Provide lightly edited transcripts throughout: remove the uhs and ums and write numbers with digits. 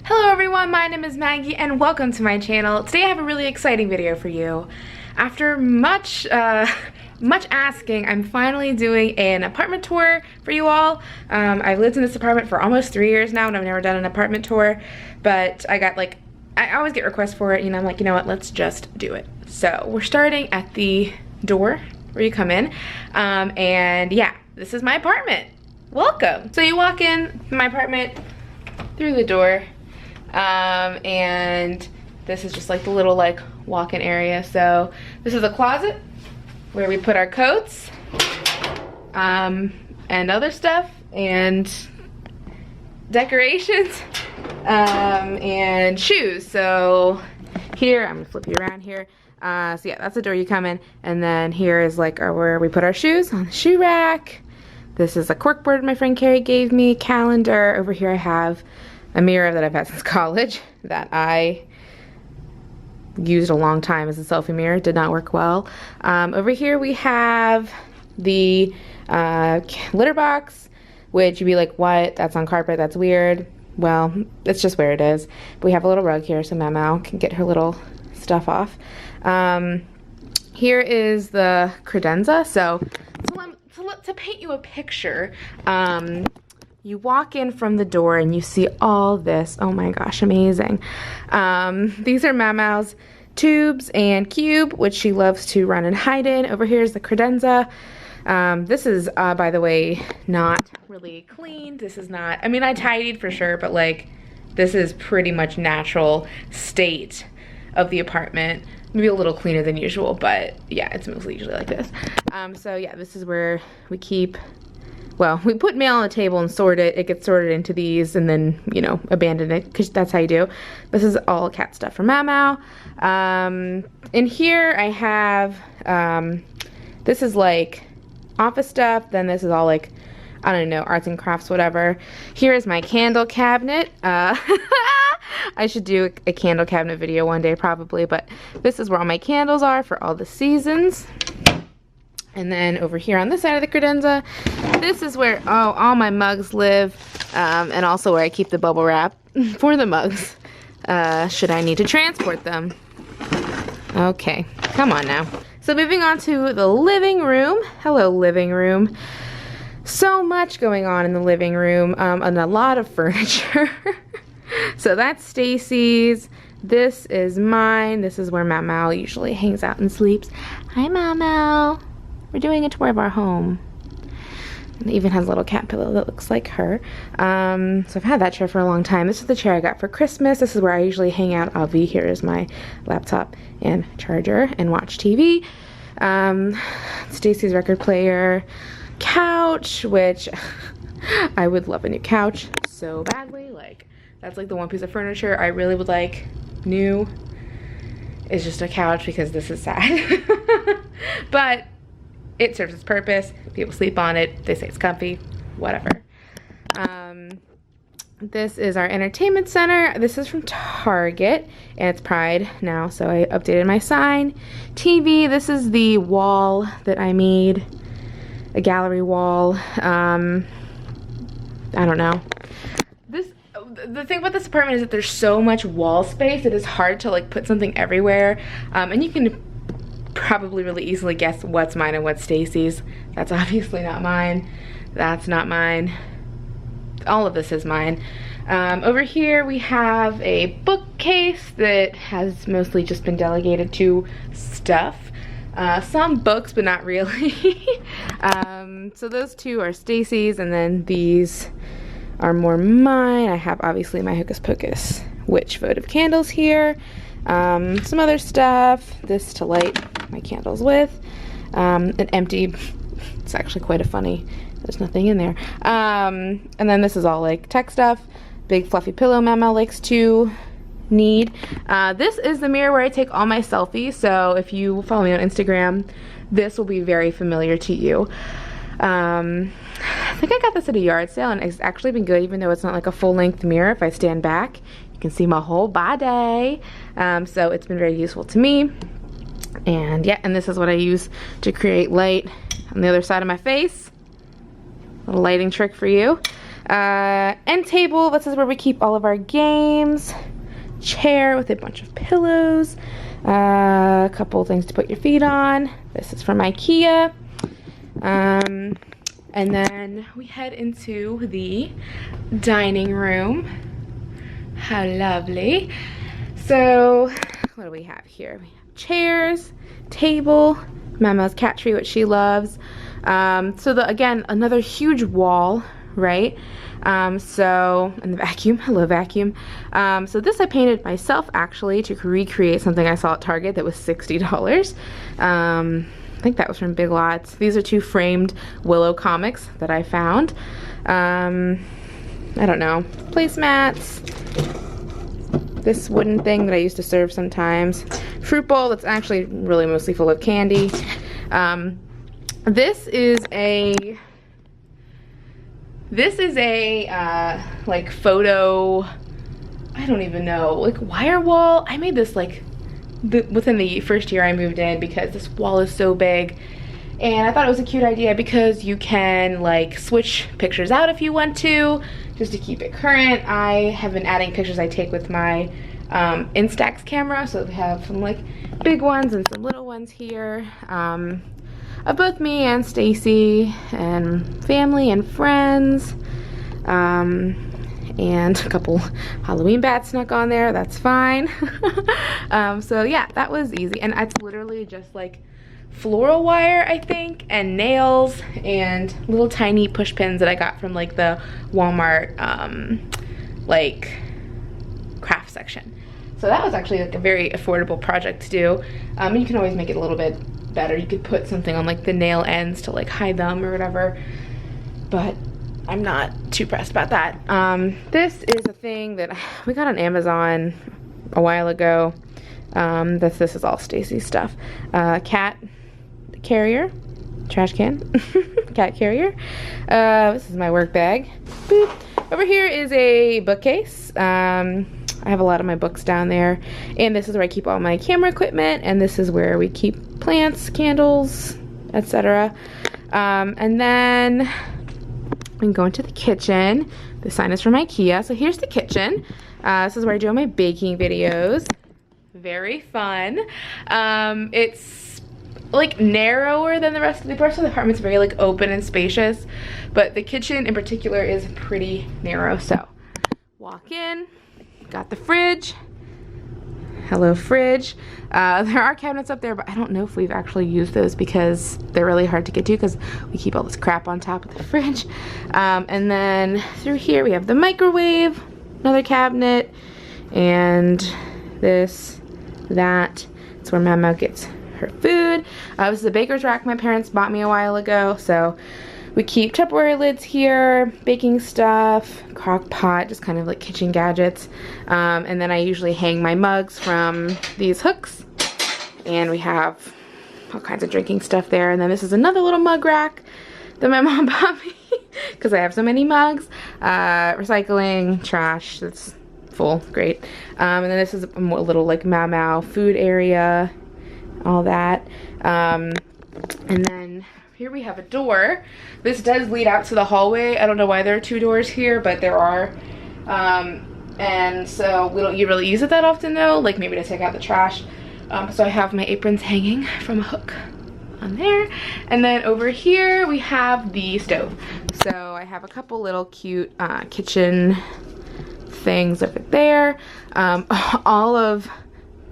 Hello everyone, my name is Maggie and welcome to my channel. Today I have a really exciting video for you. After much asking, I'm finally doing an apartment tour for you all. I've lived in this apartment for almost 3 years now and I've never done an apartment tour, but I always get requests for it, and I'm like, you know what, let's just do it. So we're starting at the door where you come in, and yeah, this is my apartment. Welcome. So you walk in my apartment through the door, and this is just like the little walk-in area. So this is a closet where we put our coats and other stuff and decorations and shoes. So here, I'm gonna flip you around here. So yeah, that's the door you come in, and then here is where we put our shoes on the shoe rack. This is a corkboard my friend Carrie gave me, calendar. Over here I have a mirror that I've had since college that I used a long time as a selfie mirror. Did not work well. Over here we have the litter box, which you'd be like, what? That's on carpet, that's weird. Well, it's just where it is. But we have a little rug here so Mama can get her little stuff off. Here is the credenza. So to paint you a picture, you walk in from the door and you see all this. Oh my gosh, amazing. These are Mama's tubes and cube, which she loves to run and hide in. Over here is the credenza. This is, by the way, not really clean. This is not, I mean, I tidied for sure, but this is pretty much natural state of the apartment. Maybe a little cleaner than usual, but yeah, it's mostly usually like this. So yeah, this is where we keep, well, we put mail on the table and sort it. It gets sorted into these and then, you know, abandon it, because that's how you do. This is all cat stuff for Mau. In here I have, this is office stuff. Then this is all I don't know, arts and crafts, whatever. Here is my candle cabinet. I should do a candle cabinet video one day probably, but this is where all my candles are for all the seasons. And then over here on this side of the credenza, this is where all my mugs live, and also where I keep the bubble wrap for the mugs, should I need to transport them. Okay, come on now. So moving on to the living room. Hello, living room. So much going on in the living room, and a lot of furniture. So that's Stacy's. This is mine. This is where Mau usually hangs out and sleeps. Hi, Mau. We're doing a tour of our home. It even has a little cat pillow that looks like her. So I've had that chair for a long time. This is the chair I got for Christmas. This is where I usually hang out. Avi, here is my laptop and charger and watch TV. Stacy's record player. Couch, which I would love a new couch so badly. That's the one piece of furniture I really would like new, is just a couch, because this is sad. But it serves its purpose. People sleep on it. They say it's comfy. Whatever. This is our entertainment center. This is from Target, and it's Pride now, so I updated my sign. TV. This is the wall that I made. A gallery wall. I don't know. The thing about this apartment is that there's so much wall space, it is hard to put something everywhere. And you can probably really easily guess what's mine and what's Stacy's. That's obviously not mine. That's not mine. All of this is mine. Over here we have a bookcase that has mostly just been delegated to stuff. Some books, but not really. So those two are Stacy's, and then these are more mine. I have obviously my Hocus Pocus witch votive candles here. Some other stuff. This to light my candles with. An empty, it's actually quite a funny, there's nothing in there. And then this is all tech stuff. Big fluffy pillow Mama likes to need. This is the mirror where I take all my selfies, so if you follow me on Instagram, this will be very familiar to you. I think I got this at a yard sale, and it's actually been good, even though it's not a full-length mirror. If I stand back, you can see my whole body. So it's been very useful to me. And yeah, and this is what I use to create light on the other side of my face. Little lighting trick for you. End table, this is where we keep all of our games. Chair with a bunch of pillows. A couple things to put your feet on. This is from IKEA. And then we head into the dining room. How lovely. So, what do we have here? We have chairs, table, Mama's cat tree, which she loves. So again, another huge wall, right? And the vacuum, hello vacuum. So this I painted myself actually to recreate something I saw at Target that was $60. I think that was from Big Lots. These are 2 framed Willow comics that I found. I don't know, placemats. This wooden thing that I used to serve sometimes. Fruit bowl that's actually really mostly full of candy. This is a like photo, I don't even know, like wire wall. I made this like within the first year I moved in because this wall is so big, and I thought it was a cute idea because you can like switch pictures out if you want to, just to keep it current. I have been adding pictures I take with my Instax camera, so we have some like big ones and some little ones here of both me and Stacy and family and friends, and a couple Halloween bats snuck on there. That's fine. So yeah, that was easy, and it's literally just like floral wire, I think, and nails and little tiny push pins that I got from like the Walmart like craft section. So that was actually like a very affordable project to do. And you can always make it a little bit better. You could put something on like the nail ends to like hide them or whatever, but I'm not too pressed about that. This is a thing that we got on Amazon a while ago. This is all Stacy's stuff. Cat carrier, trash can, cat carrier. This is my work bag. Boop. Over here is a bookcase. I have a lot of my books down there, and this is where I keep all my camera equipment, and this is where we keep plants, candles, etc. And then we can go into the kitchen. The sign is from IKEA. So here's the kitchen. This is where I do all my baking videos. Very fun. It's like narrower than the rest of the apartment's very like open and spacious, but the kitchen in particular is pretty narrow. So walk in. Got the fridge. Hello fridge. There are cabinets up there, but I don't know if we've actually used those because they're really hard to get to because we keep all this crap on top of the fridge. And then through here we have the microwave, another cabinet, and this, that. It's where Mama gets her food. This is a baker's rack my parents bought me a while ago, so we keep Tupperware lids here, baking stuff, crock pot, just kind of like kitchen gadgets. And then I usually hang my mugs from these hooks. And we have all kinds of drinking stuff there. And then this is another little mug rack that my mom bought me because I have so many mugs. Recycling, trash, that's full, great. And then this is a little like Mau food area, all that. And then here we have a door. This does lead out to the hallway. I don't know why there are 2 doors here, but there are. And so you really use it that often though, like maybe to take out the trash. So I have my aprons hanging from a hook on there. And then over here we have the stove. So I have a couple little cute kitchen things over there. All of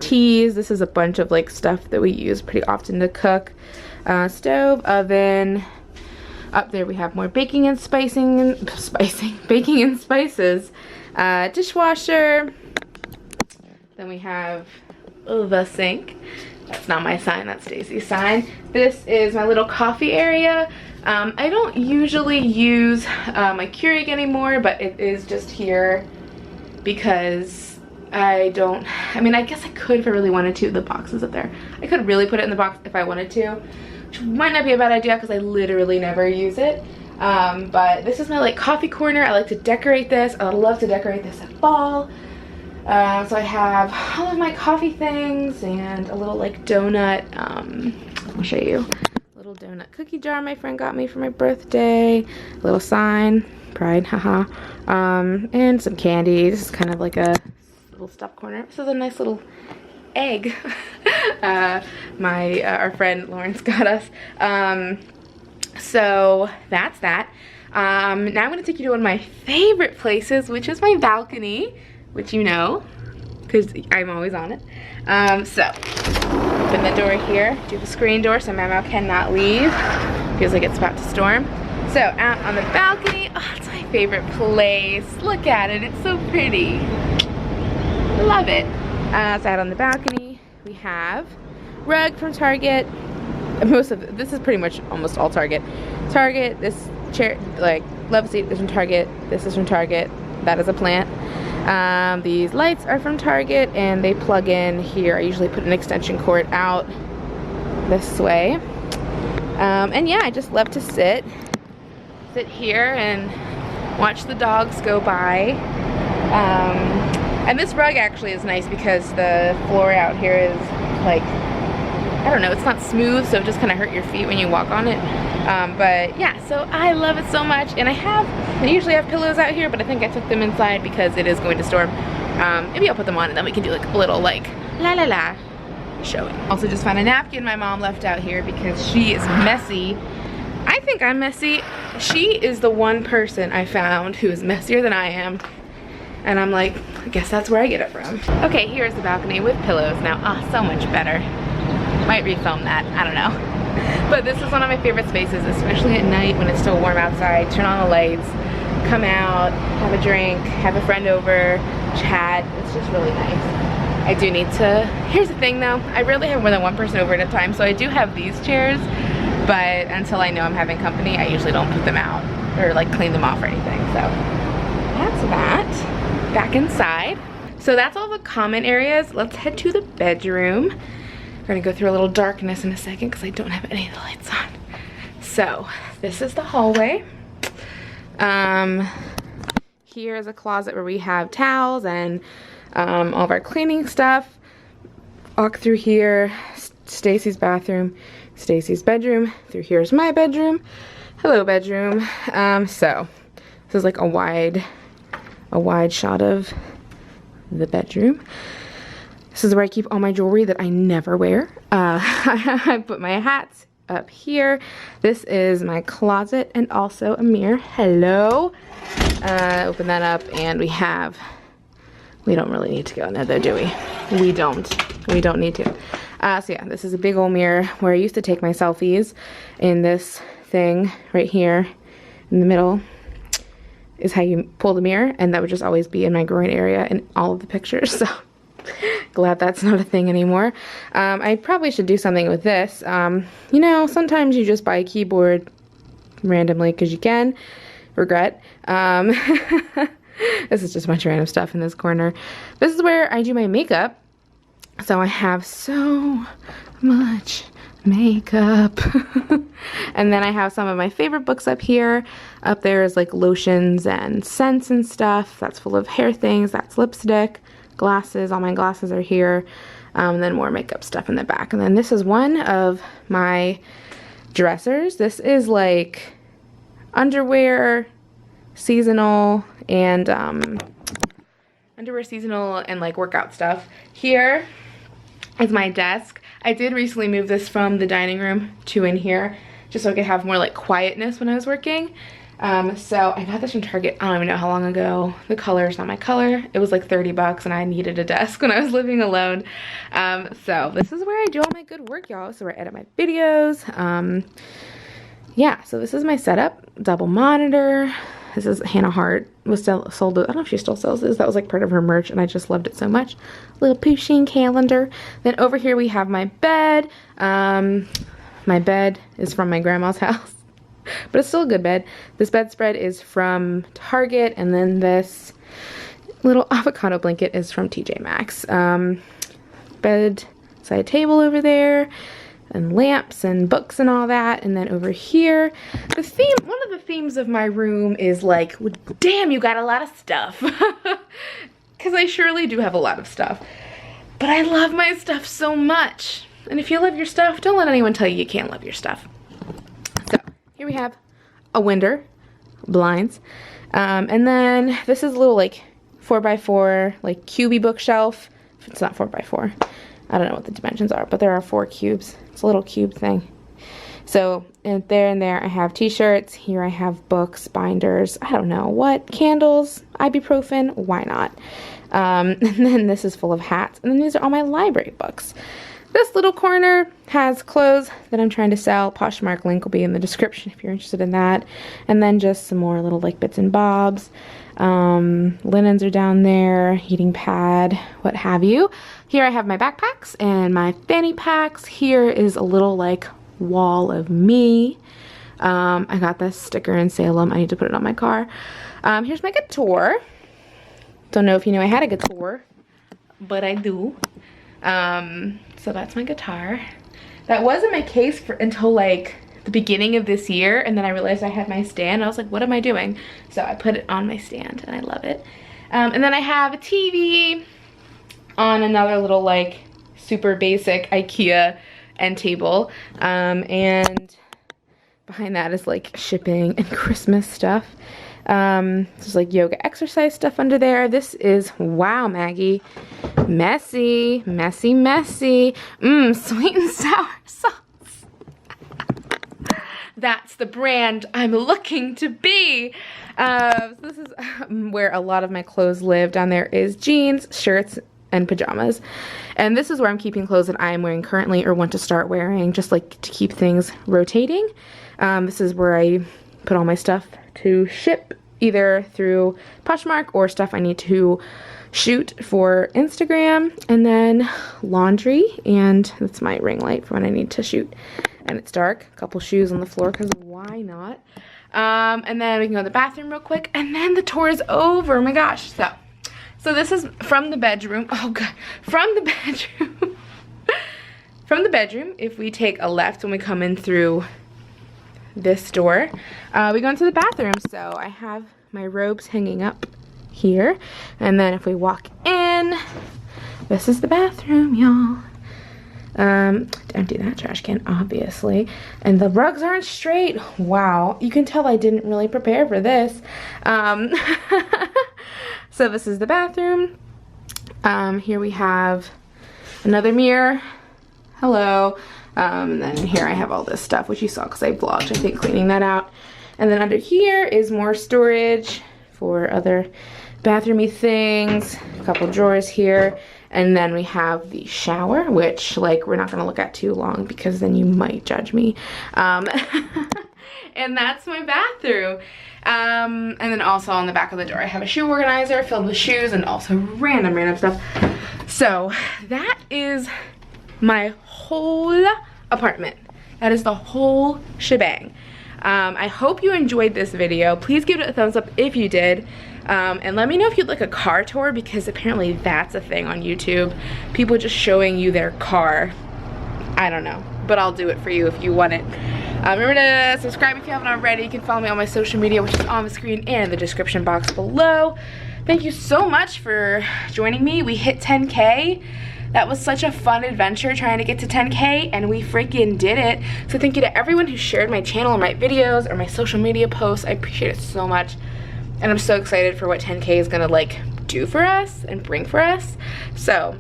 teas. This is a bunch of like stuff that we use pretty often to cook. Stove, oven. Up there we have more baking and baking and spices. Dishwasher. Then we have the sink. That's not my sign, that's Stacy's sign. This is my little coffee area. I don't usually use my Keurig anymore, but it is just here because I guess I could if I really wanted to. The box is up there. I could really put it in the box if I wanted to, which might not be a bad idea because I literally never use it. But this is my like coffee corner. I like to decorate this. I would love to decorate this at fall. So I have all of my coffee things and a little like donut, I'll show you. A little donut cookie jar my friend got me for my birthday. A little sign. Pride, haha. And some candy. This is kind of like a little stuffed corner. This is a nice little egg our friend Lawrence got us. So that's that. Now I'm gonna take you to one of my favorite places, which is my balcony, which you know, because I'm always on it. So open the door here, do the screen door so Mama cannot leave. Feels like it's about to storm. So out on the balcony, oh, it's my favorite place. Look at it, it's so pretty. Love it. So out on the balcony, we have rug from Target. This is pretty much almost all Target. Target, this chair, like love seat is from Target. This is from Target. That is a plant. These lights are from Target and they plug in here. I usually put an extension cord out this way. And yeah, I just love to sit here and watch the dogs go by. And this rug actually is nice because the floor out here is like, I don't know, it's not smooth, so it just kind of hurt your feet when you walk on it. But yeah, so I love it so much. And I usually have pillows out here, but I think I took them inside because it is going to storm. Maybe I'll put them on and then we can do like a little like la la la showing. Also just found a napkin my mom left out here because she is messy. I think I'm messy. She is the one person I found who is messier than I am. And I'm like, I guess that's where I get it from. Okay, here's the balcony with pillows now. Ah, so much better. Might refilm that, I don't know. But this is one of my favorite spaces, especially at night when it's still warm outside. Turn on the lights, come out, have a drink, have a friend over, chat. It's just really nice. I do need to, here's the thing though, I rarely have more than one person over at a time, so I do have these chairs, but until I know I'm having company, I usually don't put them out or like clean them off or anything, so that's that. Back inside. So that's all the common areas. Let's head to the bedroom. We're gonna go through a little darkness in a second because I don't have any of the lights on. So this is the hallway. Here is a closet where we have towels and all of our cleaning stuff. Walk through here, Stacy's bathroom, Stacy's bedroom. Through here is my bedroom. Hello, bedroom. So this is like a wide shot of the bedroom. This is where I keep all my jewelry that I never wear. I put my hats up here. This is my closet and also a mirror. Hello. Open that up and we don't really need to go in there though, do we? We don't need to. So yeah, this is a big old mirror where I used to take my selfies. In this thing right here in the middle is how you pull the mirror, and that would just always be in my groin area in all of the pictures, so glad that's not a thing anymore. I probably should do something with this. You know, sometimes you just buy a keyboard randomly because you can. Regret. This is just a bunch of random stuff in this corner. This is where I do my makeup. So I have so much makeup. And then I have some of my favorite books up here. Up there is like lotions and scents and stuff. That's full of hair things. That's lipstick, glasses. All my glasses are here. And then more makeup stuff in the back. And then this is one of my dressers. This is like underwear, seasonal, and like workout stuff. Here is my desk. I did recently move this from the dining room to in here just so I could have more like quietness when I was working. So I got this from Target, I don't even know how long ago. The color is not my color. It was like 30 bucks and I needed a desk when I was living alone. So this is where I do all my good work, y'all. So where I edit my videos. Yeah, so this is my setup. Double monitor. This is Hannah Hart. Was sold. I don't know if she still sells this. That was like part of her merch, and I just loved it so much. Little Pusheen calendar. Then over here we have my bed. My bed is from my grandma's house, but it's still a good bed. This bedspread is from Target, and then this little avocado blanket is from TJ Maxx. Bedside table over there, and lamps and books and all that. And then over here, the theme, one of the themes of my room is like, damn, you got a lot of stuff. Because I surely do have a lot of stuff. But I love my stuff so much. And if you love your stuff, don't let anyone tell you you can't love your stuff. So here we have a window blinds. And then this is a little like 4x4 like cubey bookshelf. It's not 4x4. I don't know what the dimensions are, but there are 4 cubes. It's a little cube thing. So and there I have t-shirts. Here I have books, binders, I don't know what, candles, ibuprofen, why not? And then this is full of hats. And then these are all my library books. This little corner has clothes that I'm trying to sell. Poshmark link will be in the description if you're interested in that. And then just some more little like bits and bobs. Linens are down there, heating pad, what have you. Here I have my backpacks and my fanny packs. Here is a little like wall of me. I got this sticker in Salem. I need to put it on my car. Here's my guitar. Don't know if you know I had a guitar, but I do. So that's my guitar. That was in my case until like the beginning of this year, and then I realized I had my stand. I was like, what am I doing? So I put it on my stand and I love it. And then I have a TV on another little like super basic IKEA end table. And behind that is like shipping and Christmas stuff. There's like yoga exercise stuff under there. This is, wow, Maggie, messy, messy, messy. Sweet and sour sauce. That's the brand I'm looking to be. So this is where a lot of my clothes live. Down there is jeans, shirts, and pajamas. And this is where I'm keeping clothes that I am wearing currently or want to start wearing, just like to keep things rotating. This is where I put all my stuff to ship either through Poshmark or stuff I need to shoot for Instagram. And then laundry, and that's my ring light for when I need to shoot and it's dark. A couple shoes on the floor because why not? And then we can go to the bathroom real quick, and then the tour is over. Oh my gosh. So this is from the bedroom. Oh god, from the bedroom. From the bedroom, if we take a left when we come in through this door, we go into the bathroom. So I have my robes hanging up here, and then if we walk in, this is the bathroom, y'all. Empty that trash can, obviously. And the rugs aren't straight. Wow, you can tell I didn't really prepare for this. So this is the bathroom. Here we have another mirror. Hello. And then here I have all this stuff, which you saw because I vlogged, I think, cleaning that out. And then under here is more storage for other bathroomy things. A couple drawers here. And then we have the shower, which, like, we're not going to look at too long because then you might judge me. And that's my bathroom. And then also on the back of the door, I have a shoe organizer filled with shoes and also random stuff. So that is my whole apartment. That is the whole shebang. I hope you enjoyed this video. Please give it a thumbs up if you did. And let me know if you'd like a car tour, because apparently that's a thing on YouTube. People just showing you their car. I don't know, but I'll do it for you if you want it. Remember to subscribe if you haven't already. You can follow me on my social media, which is on the screen and in the description box below. Thank you so much for joining me. We hit 10K. That was such a fun adventure trying to get to 10K, and we freaking did it. So thank you to everyone who shared my channel or my videos or my social media posts. I appreciate it so much. And I'm so excited for what 10K is gonna like do for us and bring for us. So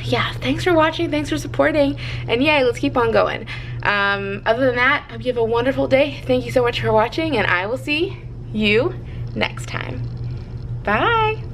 yeah, thanks for watching, thanks for supporting, and yay, let's keep on going. Other than that, I hope you have a wonderful day. Thank you so much for watching, and I will see you next time. Bye.